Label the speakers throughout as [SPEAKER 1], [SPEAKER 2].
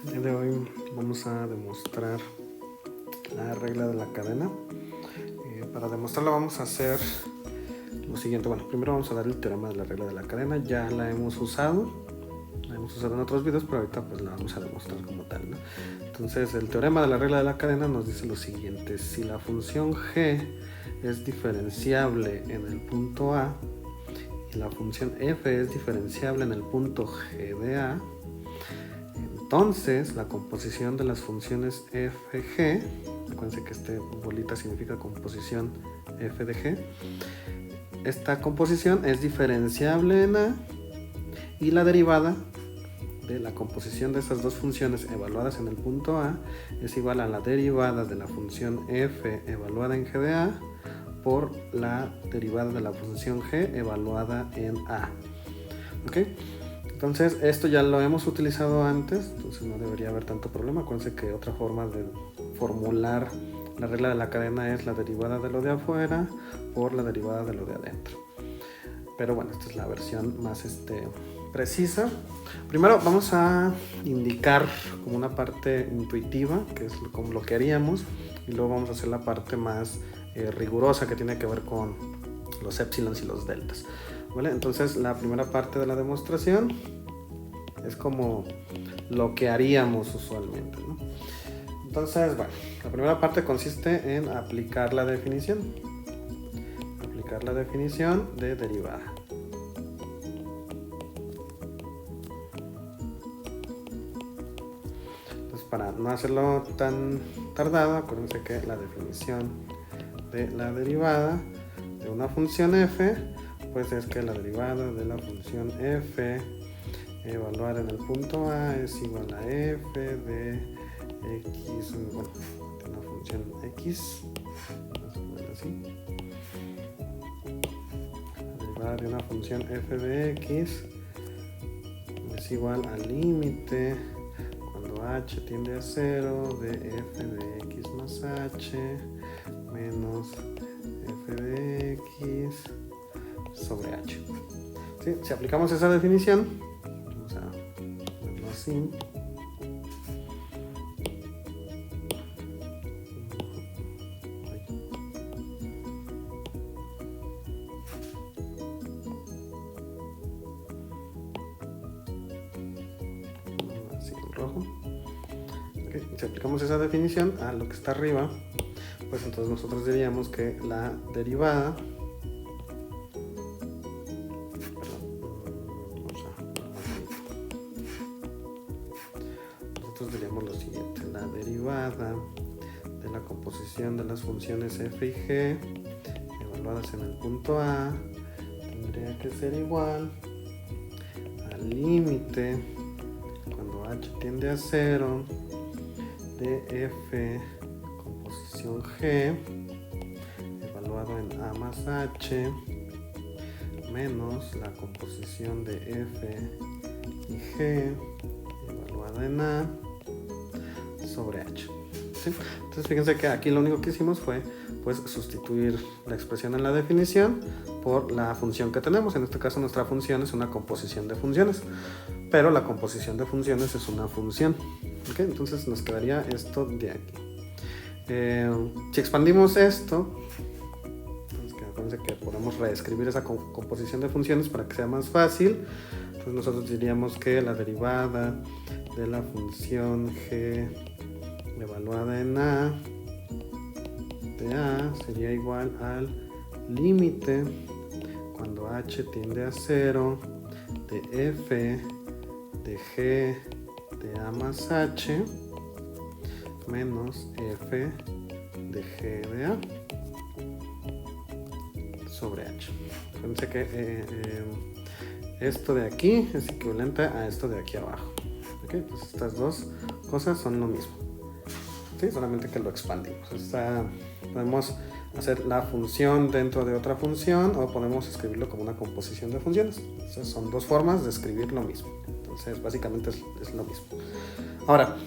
[SPEAKER 1] El día de hoy vamos a demostrar la regla de la cadena. Para demostrarlo vamos a hacer lo siguiente. Bueno, primero vamos a dar el teorema de la regla de la cadena. Ya la hemos usado en otros videos, pero ahorita pues la vamos a demostrar como tal, ¿no? Entonces el teorema de la regla de la cadena nos dice lo siguiente: si la función g es diferenciable en el punto A y la función f es diferenciable en el punto g de A, entonces la composición de las funciones f, g, acuérdense que este bolita significa composición f de g, esta composición es diferenciable en A y la derivada de la composición de estas dos funciones evaluadas en el punto A es igual a la derivada de la función f evaluada en g de A por la derivada de la función g evaluada en A. ¿Ok? Entonces esto ya lo hemos utilizado antes, entonces no debería haber tanto problema. Acuérdense que otra forma de formular la regla de la cadena es la derivada de lo de afuera por la derivada de lo de adentro. Pero bueno, esta es la versión más precisa. Primero vamos a indicar como una parte intuitiva, que es como lo que haríamos, y luego vamos a hacer la parte más rigurosa, que tiene que ver con los épsilons y los deltas. ¿Vale? Entonces la primera parte de la demostración es como lo que haríamos usualmente, ¿no? Entonces, bueno, la primera parte consiste en aplicar la definición de derivada. Entonces, para no hacerlo tan tardado, acuérdense que la definición de la derivada de una función f pues es que la derivada de la función f evaluada en el punto A es igual a f de x, bueno, de una función x, vamos a poner así. La derivada de una función f de x es igual al límite cuando h tiende a 0 de f de x más h menos f de x sobre h. ¿Sí? Si aplicamos esa definición, vamos a verlo así. Así en rojo. Okay. Si aplicamos esa definición a lo que está arriba, pues entonces nosotros diríamos que la derivada diríamos lo siguiente: la derivada de la composición de las funciones f y g evaluadas en el punto A tendría que ser igual al límite cuando h tiende a 0 de f composición g evaluado en A más h menos la composición de f y g evaluada en A sobre h. ¿Sí? Entonces fíjense que aquí lo único que hicimos fue pues sustituir la expresión en la definición por la función que tenemos. En este caso nuestra función es una composición de funciones, pero la composición de funciones es una función. ¿Okay? Entonces nos quedaría esto de aquí. Si expandimos esto, acuérdense que podemos reescribir esa composición de funciones para que sea más fácil. Entonces nosotros diríamos que la derivada de la función g evaluada en A de A sería igual al límite cuando h tiende a 0 de f de g de A más h menos f de g de A sobre h. Fíjense que esto de aquí es equivalente a esto de aquí abajo. ¿Okay? Pues estas dos cosas son lo mismo. ¿Sí? Solamente que lo expandimos. Podemos hacer la función dentro de otra función o podemos escribirlo como una composición de funciones. Entonces son dos formas de escribir lo mismo. Entonces básicamente es lo mismo. Ahora,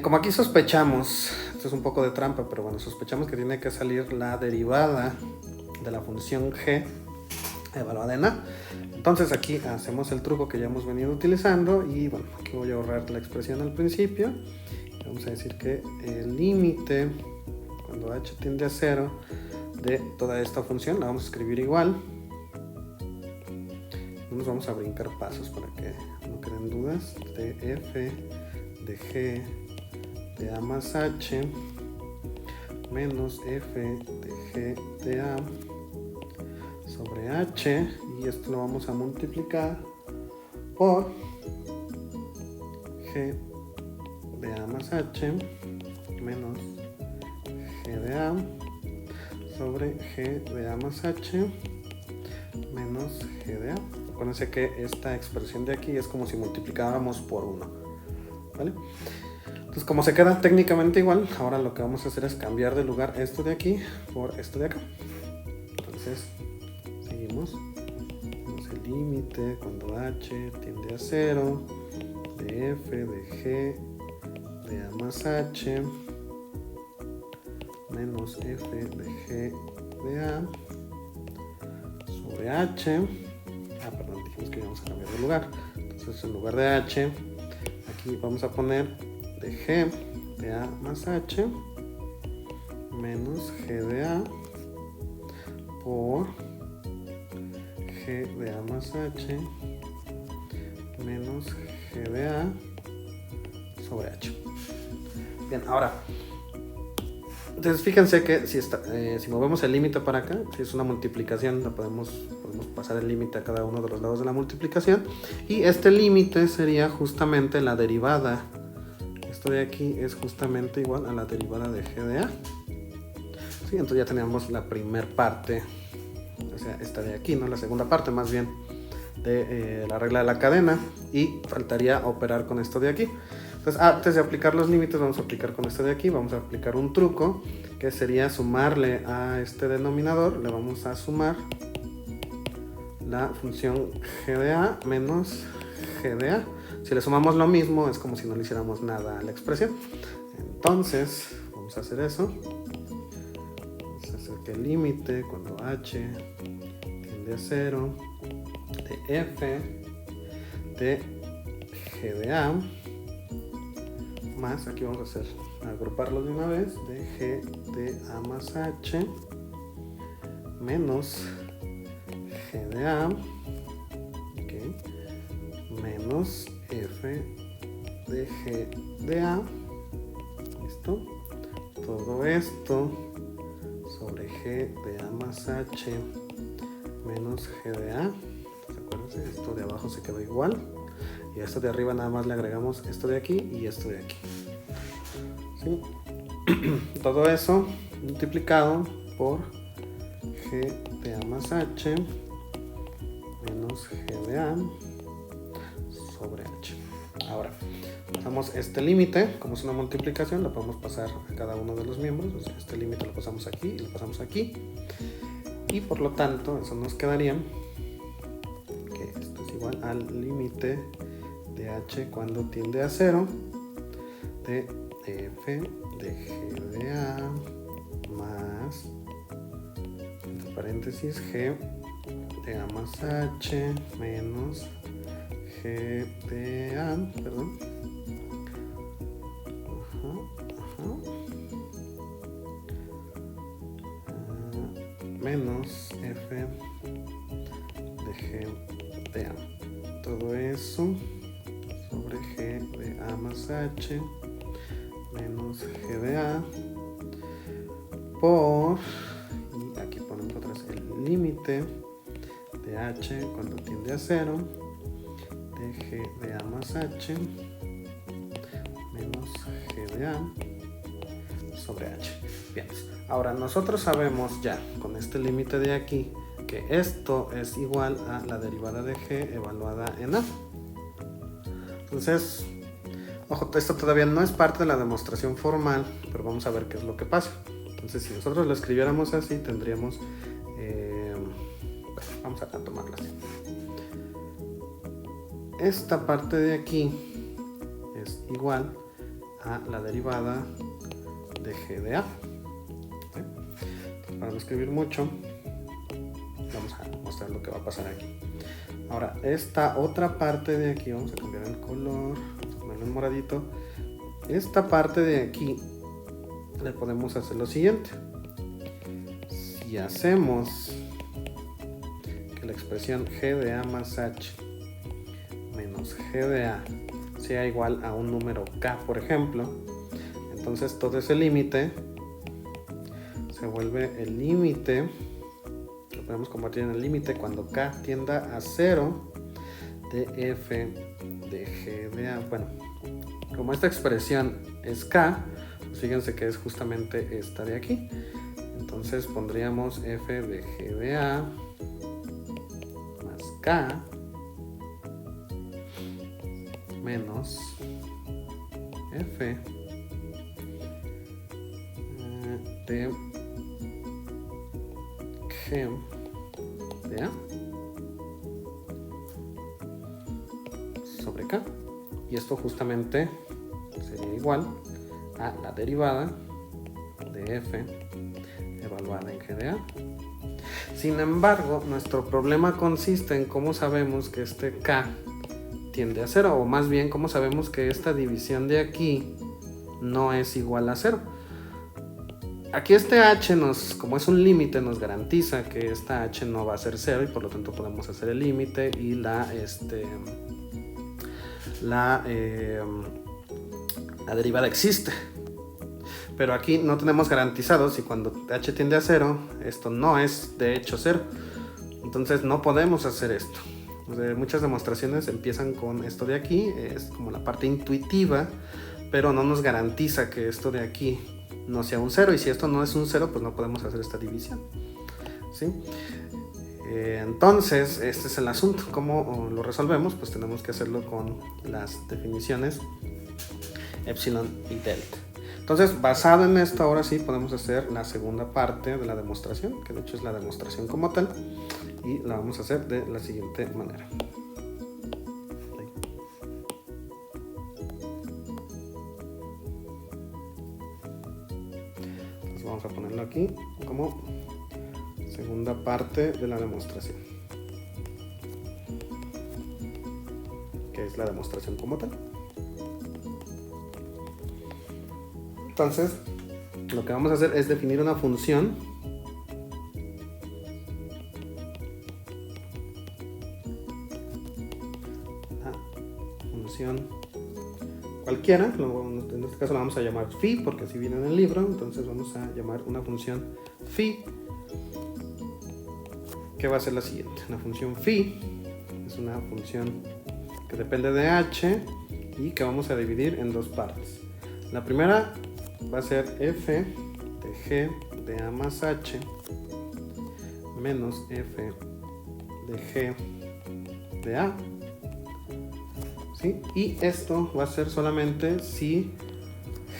[SPEAKER 1] como aquí sospechamos, esto es un poco de trampa, pero bueno, sospechamos que tiene que salir la derivada de la función g evaluada en A. Entonces aquí hacemos el truco que ya hemos venido utilizando y bueno, aquí voy a ahorrar la expresión al principio. Vamos a decir que el límite cuando h tiende a 0 de toda esta función la vamos a escribir igual. No nos vamos a brincar pasos para que no queden dudas. De f de g de a más h menos f de g de a sobre h, y esto lo vamos a multiplicar por g de a más h menos g de a sobre g de a más h menos g de a. Acuérdense que esta expresión de aquí es como si multiplicáramos por 1, ¿vale? Entonces, como se queda técnicamente igual, ahora lo que vamos a hacer es cambiar de lugar esto de aquí por esto de acá. Entonces, seguimos. Tenemos el límite cuando h tiende a 0 de f de g de a más h menos f de g de a sobre h. Perdón, dijimos que íbamos a cambiar de lugar. Entonces, en lugar de h, aquí vamos a poner de g de a más h menos g de a por g de a más h menos g de a sobre h. Bien, ahora, entonces fíjense que si movemos el límite para acá, si es una multiplicación, podemos pasar el límite a cada uno de los lados de la multiplicación, y este límite sería justamente la derivada. Esto de aquí es justamente igual a la derivada de g de a. ¿Sí? Entonces ya tenemos la primera parte, o sea, esta de aquí, ¿no? La segunda parte más bien de la regla de la cadena, y faltaría operar con esto de aquí. Entonces, antes de aplicar los límites, vamos a aplicar con esto de aquí. Vamos a aplicar un truco que sería sumarle a este denominador, le vamos a sumar la función g de a menos g de a. Si le sumamos lo mismo, es como si no le hiciéramos nada a la expresión. Entonces, vamos a hacer eso. Vamos a hacer que el límite cuando h tiende a 0 de f de g de a más, aquí vamos a agruparlo de una vez, de g de a más h menos g de a, okay, menos f de g de a, listo, todo esto sobre g de a más h menos g de a. Acuérdense, esto de abajo se quedó igual, y a esto de arriba nada más le agregamos esto de aquí y esto de aquí, ¿sí? Todo eso multiplicado por g de a más h menos g de a sobre h. Ahora, pasamos este límite, como es una multiplicación, lo podemos pasar a cada uno de los miembros. O sea, este límite lo pasamos aquí y lo pasamos aquí, y por lo tanto eso nos quedaría que esto es igual al límite de h cuando tiende a 0 de f de g de a más, entre paréntesis, g de a más h menos g de a, perdón, menos f de g de a. Todo eso sobre g de a más h menos g de a por, y aquí ponemos otra vez el límite de h cuando tiende a 0 de g de a más h menos g de a sobre h. Bien, ahora nosotros sabemos ya con este límite de aquí que esto es igual a la derivada de g evaluada en a. Entonces, ojo, esto todavía no es parte de la demostración formal, pero vamos a ver qué es lo que pasa. Entonces, si nosotros lo escribiéramos así, tendríamos, bueno, vamos a tomarlo así. Esta parte de aquí es igual a la derivada de g de a. ¿Sí? Entonces, para no escribir mucho, vamos a mostrar lo que va a pasar aquí. Ahora, esta otra parte de aquí, vamos a cambiar el color, vamos a ponerlo en moradito. Esta parte de aquí le podemos hacer lo siguiente. Si hacemos que la expresión g de a más h menos g de a sea igual a un número k, por ejemplo, entonces todo ese límite se vuelve el límite, lo podemos convertir en el límite cuando k tienda a 0 de f de g de a. Bueno, como esta expresión es k, pues fíjense que es justamente esta de aquí. Entonces pondríamos f de g de a más k menos f de g de a sobre k. Y esto justamente sería igual a la derivada de f evaluada en g de a. Sin embargo, nuestro problema consiste en cómo sabemos que este k tiende a 0, o más bien cómo sabemos que esta división de aquí no es igual a 0. Aquí este h, como es un límite, nos garantiza que esta h no va a ser 0 y por lo tanto podemos hacer el límite y la derivada existe. Pero aquí no tenemos garantizado si cuando h tiende a 0, esto no es de hecho 0. Entonces no podemos hacer esto. Muchas demostraciones empiezan con esto de aquí, es como la parte intuitiva, pero no nos garantiza que esto de aquí no sea un 0, y si esto no es un 0, pues no podemos hacer esta división, ¿sí? Entonces, este es el asunto. ¿Cómo lo resolvemos? Pues tenemos que hacerlo con las definiciones epsilon y delta. Entonces, basado en esto, ahora sí podemos hacer la segunda parte de la demostración, que de hecho es la demostración como tal, y la vamos a hacer de la siguiente manera. Entonces vamos a ponerlo aquí como segunda parte de la demostración, que es la demostración como tal. Entonces, lo que vamos a hacer es definir una función cualquiera, en este caso la vamos a llamar phi porque así viene en el libro. Entonces vamos a llamar una función phi, que va a ser la siguiente. La función phi es una función que depende de h y que vamos a dividir en dos partes. La primera va a ser f de g de a más h menos f de g de a, ¿sí? Y esto va a ser solamente si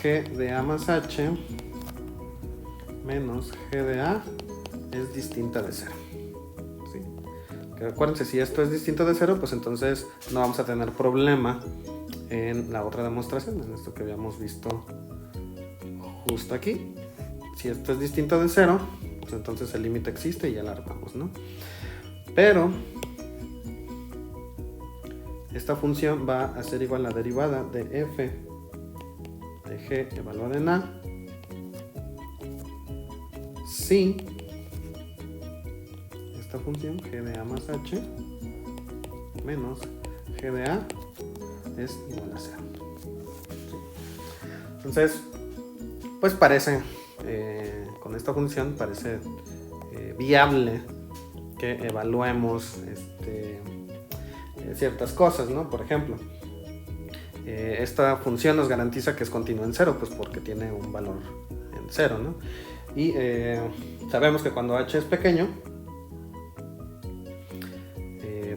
[SPEAKER 1] g de a más h menos g de a es distinta de 0, ¿sí? Que acuérdense, si esto es distinto de 0, pues entonces no vamos a tener problema en la otra demostración, en esto que habíamos visto justo aquí. Si esto es distinto de 0, pues entonces el límite existe y ya la armamos, ¿no? Pero esta función va a ser igual a la derivada de f de g evaluada en a si esta función g de a más h menos g de a es igual a 0. ¿Sí? Entonces, pues parece, con esta función parece viable que evaluemos ciertas cosas, ¿no? Por ejemplo, esta función nos garantiza que es continua en 0, pues porque tiene un valor en 0, ¿no? Y sabemos que cuando h es pequeño,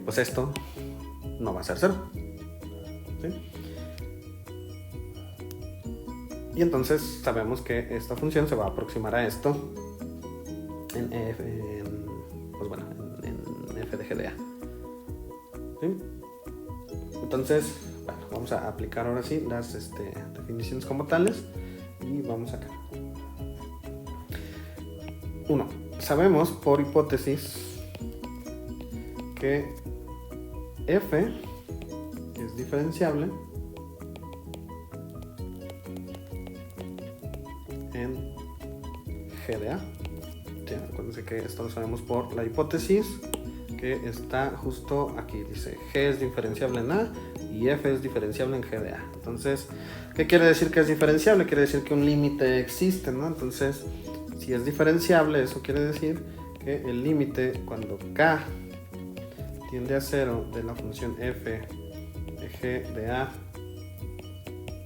[SPEAKER 1] pues esto no va a ser 0, ¿sí? Y entonces sabemos que esta función se va a aproximar a esto en f de g de a, ¿sí? Entonces, bueno, vamos a aplicar ahora sí las definiciones como tales y vamos acá. 1. Sabemos por hipótesis que f es diferenciable en g de a. Ya, acuérdense que esto lo sabemos por la hipótesis que está justo aquí. Dice g es diferenciable en a y f es diferenciable en g de a. Entonces, ¿qué quiere decir que es diferenciable? Quiere decir que un límite existe, ¿no? Entonces, si es diferenciable, eso quiere decir que el límite cuando k tiende a 0 de la función f de g de a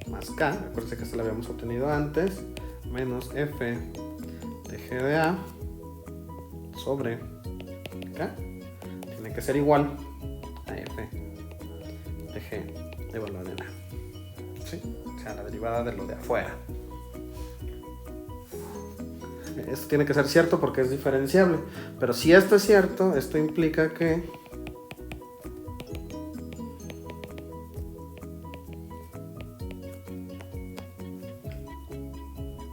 [SPEAKER 1] más k, acuérdense que esto lo habíamos obtenido antes, menos f de g de a sobre k, tiene que ser igual a f de g evaluada en a. ¿Sí? O sea, la derivada de lo de afuera. Esto tiene que ser cierto porque es diferenciable, pero si esto es cierto, esto implica que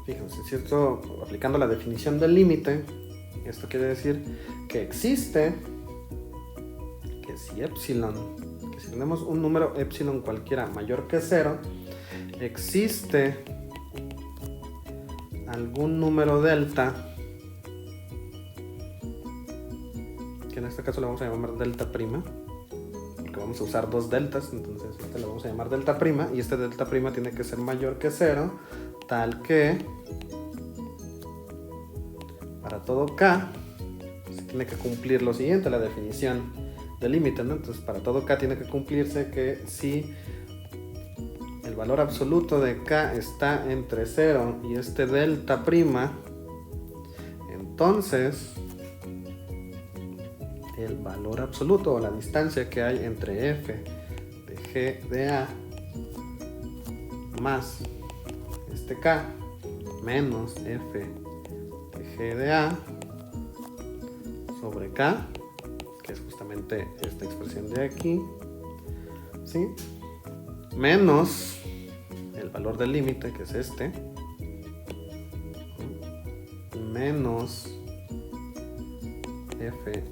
[SPEAKER 1] fíjense, cierto, aplicando la definición del límite, esto quiere decir que existe, que si epsilon, que si tenemos un número epsilon cualquiera mayor que 0, existe algún número delta, que en este caso le vamos a llamar delta prima, porque vamos a usar dos deltas, entonces este le vamos a llamar delta prima, y este delta prima tiene que ser mayor que 0, tal que para todo k se tiene que cumplir lo siguiente, la definición del límite, ¿no? Entonces para todo k tiene que cumplirse que si el valor absoluto de k está entre 0 y este delta prima, entonces el valor absoluto o la distancia que hay entre f de g de a más este k menos f de g de a sobre k, que es justamente esta expresión de aquí, ¿sí? Menos el valor del límite, que es este, menos f' de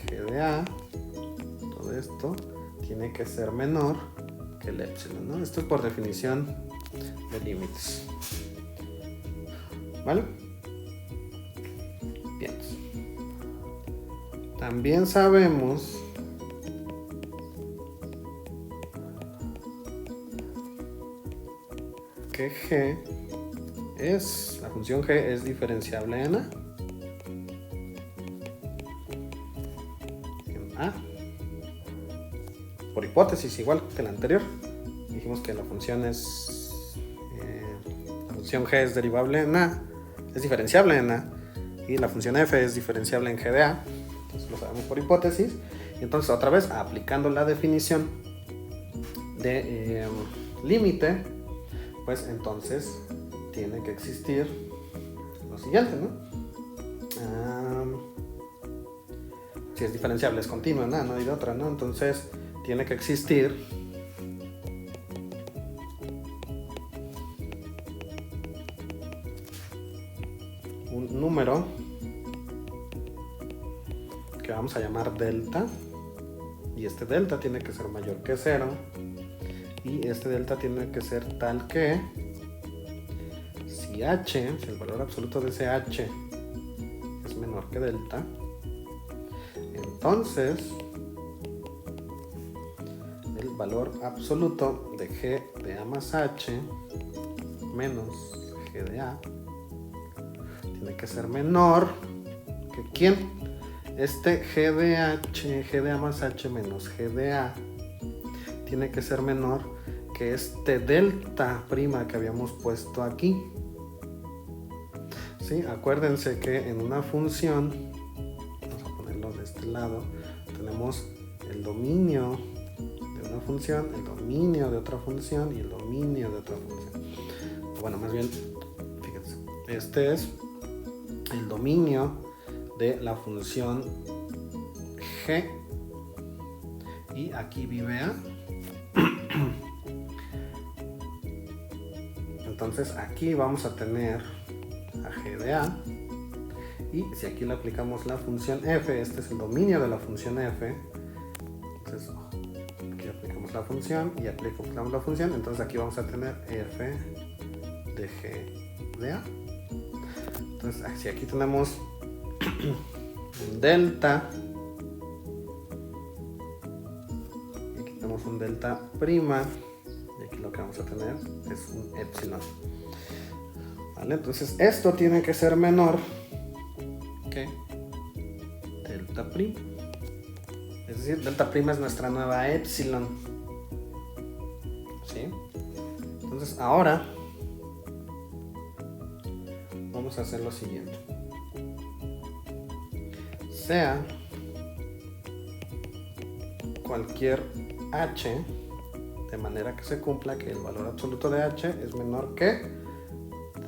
[SPEAKER 1] g de a, todo esto tiene que ser menor que el epsilon, ¿no? Esto es por definición de límites, ¿vale? Bien. También sabemos que g es, la función g es diferenciable en a, por hipótesis, igual que la anterior. Dijimos que la función la función g es derivable en a, es diferenciable en a, y la función f es diferenciable en g de a. Entonces lo sabemos por hipótesis. Y entonces otra vez, aplicando la definición de límite, pues entonces tiene que existir lo siguiente, ¿no? Si es diferenciable es continua, no hay de otra, ¿no? Entonces tiene que existir un número que vamos a llamar delta, y este delta tiene que ser mayor que 0, y este delta tiene que ser tal que si h, si el valor absoluto de ese h es menor que delta, entonces el valor absoluto de g de a más h menos g de a tiene que ser menor que ¿quién? Este g de a más h menos g de a tiene que ser menor que este delta prima que habíamos puesto aquí. ¿Sí? Acuérdense que en una función, vamos a ponerlo de este lado, tenemos el dominio de una función, el dominio de otra función y el dominio de otra función. Bueno, más bien, fíjense, este es el dominio de la función g, y aquí vive a. Entonces aquí vamos a tener a g de a, y si aquí le aplicamos la función f, este es el dominio de la función f, entonces aplicamos la función y aplicamos la función, entonces aquí vamos a tener f de g de a. Entonces, si aquí tenemos un delta, y aquí tenemos un delta prima, y aquí lo que vamos a tener es un epsilon. ¿Vale? Entonces, esto tiene que ser menor que delta prima. Es decir, delta prima es nuestra nueva epsilon. ¿Sí? Entonces, ahora vamos a hacer lo siguiente. Sea cualquier h, de manera que se cumpla que el valor absoluto de h es menor que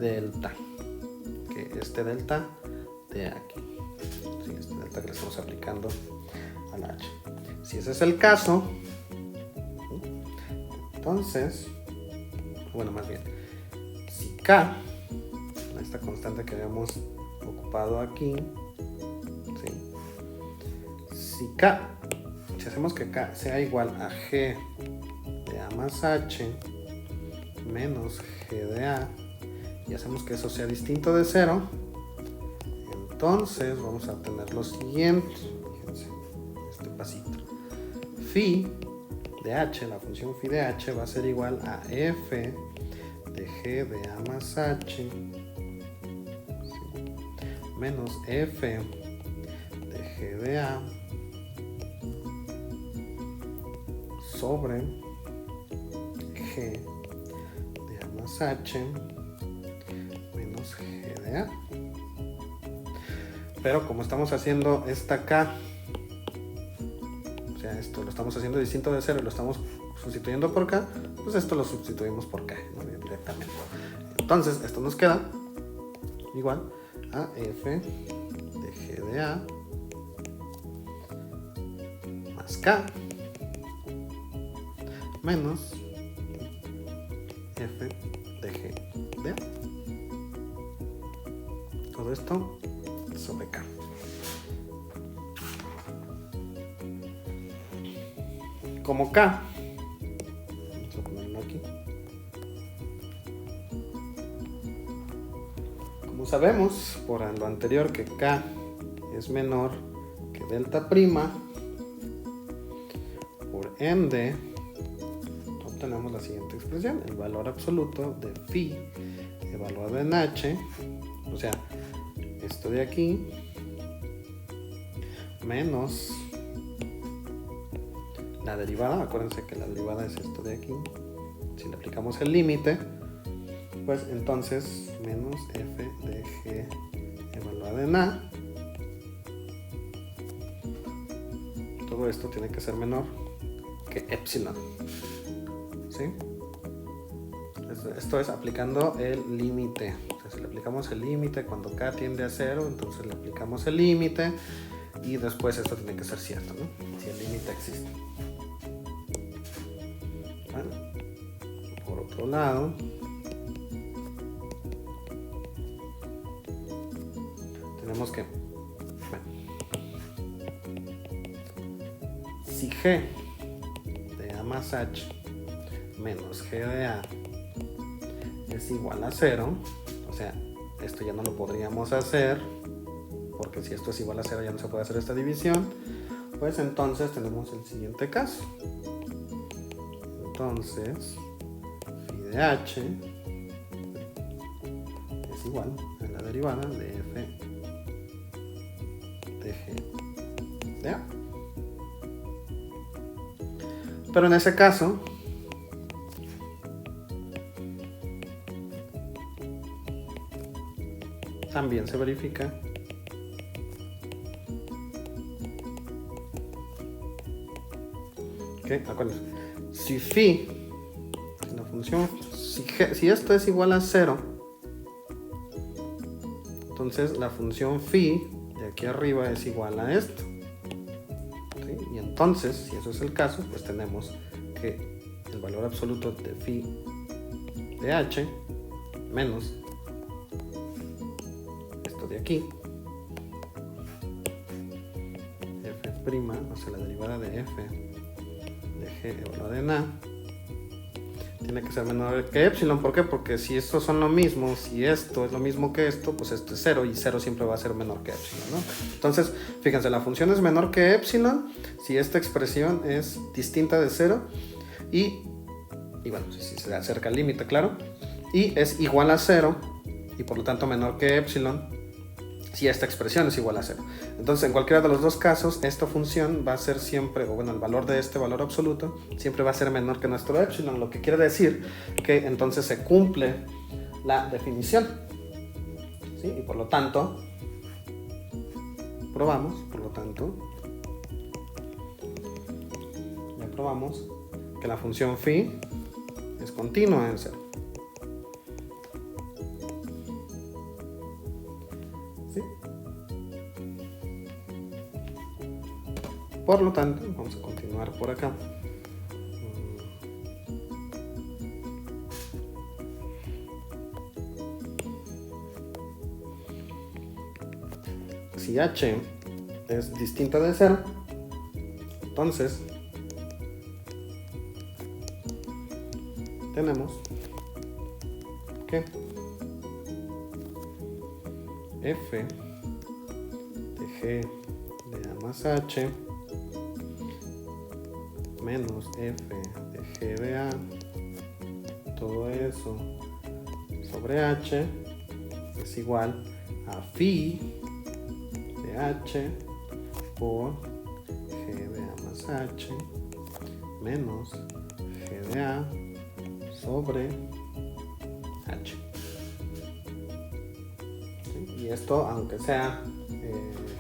[SPEAKER 1] delta, que este delta de aquí, sí, este delta que le estamos aplicando a la h. Si ese es el caso, entonces, bueno, más bien, si k, esta constante que habíamos ocupado aquí, ¿sí? Si hacemos que k sea igual a g de a más h menos g de a, y hacemos que eso sea distinto de 0, entonces vamos a obtener lo siguiente. Fíjense, este pasito. Phi de h, la función phi de h va a ser igual a f de g de a más h, ¿sí?, menos f de g de a sobre g de a más h menos g de a. Pero como estamos haciendo esta k, o sea, esto lo estamos haciendo distinto de 0 y lo estamos sustituyendo por k, pues esto lo sustituimos por k, ¿no?, directamente. Entonces, esto nos queda igual a f de g de a más k menos f de g de a. Todo esto sobre k. Como k, vamos a ponerlo aquí. Como sabemos por lo anterior que k es menor que delta prima, por ende obtenemos la siguiente expresión: el valor absoluto de phi evaluado en h, o sea, esto de aquí, menos la derivada. Acuérdense que la derivada es esto de aquí. Si le aplicamos el límite, pues entonces menos f de g evaluada en a. Todo esto tiene que ser menor que epsilon, ¿sí? Esto es aplicando el límite. Si le aplicamos el límite cuando k tiende a 0, entonces le aplicamos el límite y después esto tiene que ser cierto, ¿no?, si el límite existe. Bueno, por otro lado, tenemos que, bueno, si g de a más h menos g de a es igual a 0, o sea, esto ya no lo podríamos hacer, porque si esto es igual a 0 ya no se puede hacer esta división, pues entonces tenemos el siguiente caso. Entonces, phi de h es igual a la derivada de f de g de a. Pero en ese caso, también se verifica que, acuérdense, si phi, si la función, si esto es igual a 0, entonces la función phi de aquí arriba es igual a esto, ¿sí? Y entonces, si eso es el caso, pues tenemos que el valor absoluto de phi de h menos esto de aquí, f', o sea, la derivada de f de G evaluada en A tiene que ser menor que epsilon. ¿Por qué? Porque si estos son lo mismo, si esto es lo mismo que esto, pues esto es 0 y 0 siempre va a ser menor que epsilon, ¿no? Entonces, fíjense, la función es menor que epsilon si esta expresión es distinta de 0 y bueno, si se acerca al límite, claro, y es igual a 0 y por lo tanto menor que epsilon si esta expresión es igual a 0. Entonces, en cualquiera de los dos casos, esta función va a ser siempre, o bueno, el valor de este valor absoluto siempre va a ser menor que nuestro epsilon, lo que quiere decir que entonces se cumple la definición, ¿sí? Y por lo tanto, probamos, ya probamos que la función phi es continua en 0. ¿Sí? Por lo tanto, vamos a continuar por acá. Si h es distinta de 0, entonces tenemos que f de g de a más h menos f de g de a, todo eso sobre h es igual a phi de h por g de a más h menos g de a sobre h. ¿Sí? Y esto, aunque sea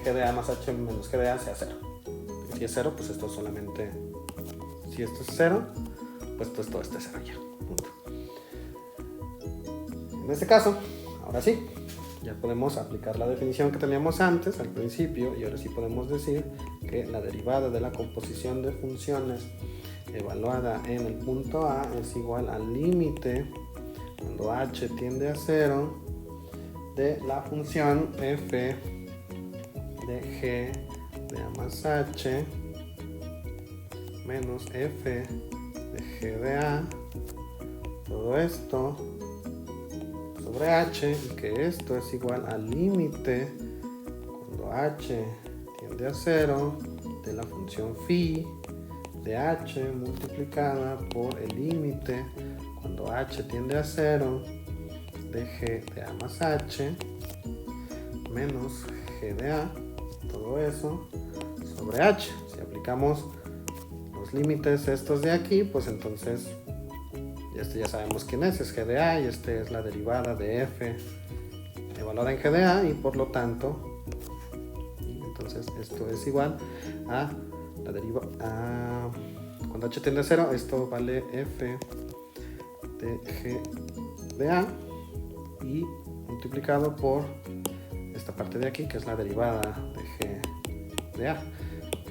[SPEAKER 1] g de a más h menos g de a, sea 0. Si es 0, pues esto es solamente... Si esto es 0, pues todo esto es 0 ya. Punto. En este caso, ahora sí, ya podemos aplicar la definición que teníamos antes, al principio, y ahora sí podemos decir que la derivada de la composición de funciones evaluada en el punto A es igual al límite cuando h tiende a 0 de la función f de g de a más h menos f de g de a, todo esto sobre h, y que esto es igual al límite cuando h tiende a 0 de la función phi de h multiplicada por el límite cuando h tiende a 0 de g de a más h menos g de a, todo eso sobre h. Si aplicamos los límites estos de aquí, pues entonces este ya sabemos quién es g de a, y este es la derivada de f evaluada en g de a, y por lo tanto, entonces esto es igual a la derivada cuando h tiende a 0, esto vale f de g de a y multiplicado por esta parte de aquí, que es la derivada de g de a.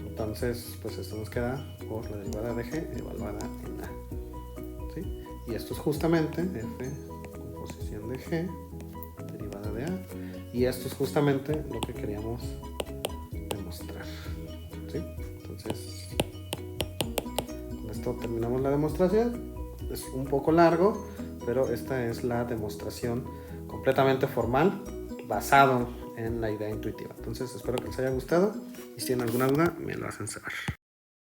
[SPEAKER 1] Entonces, pues esto nos queda por la derivada de g evaluada en a. ¿Sí? Y esto es justamente f composición de g derivada de a, y esto es justamente lo que queríamos demostrar. ¿Sí? Entonces, con esto terminamos la demostración. Es un poco largo, pero esta es la demostración completamente formal basado en la idea intuitiva. Entonces, espero que les haya gustado, y si tienen alguna duda me lo hacen saber.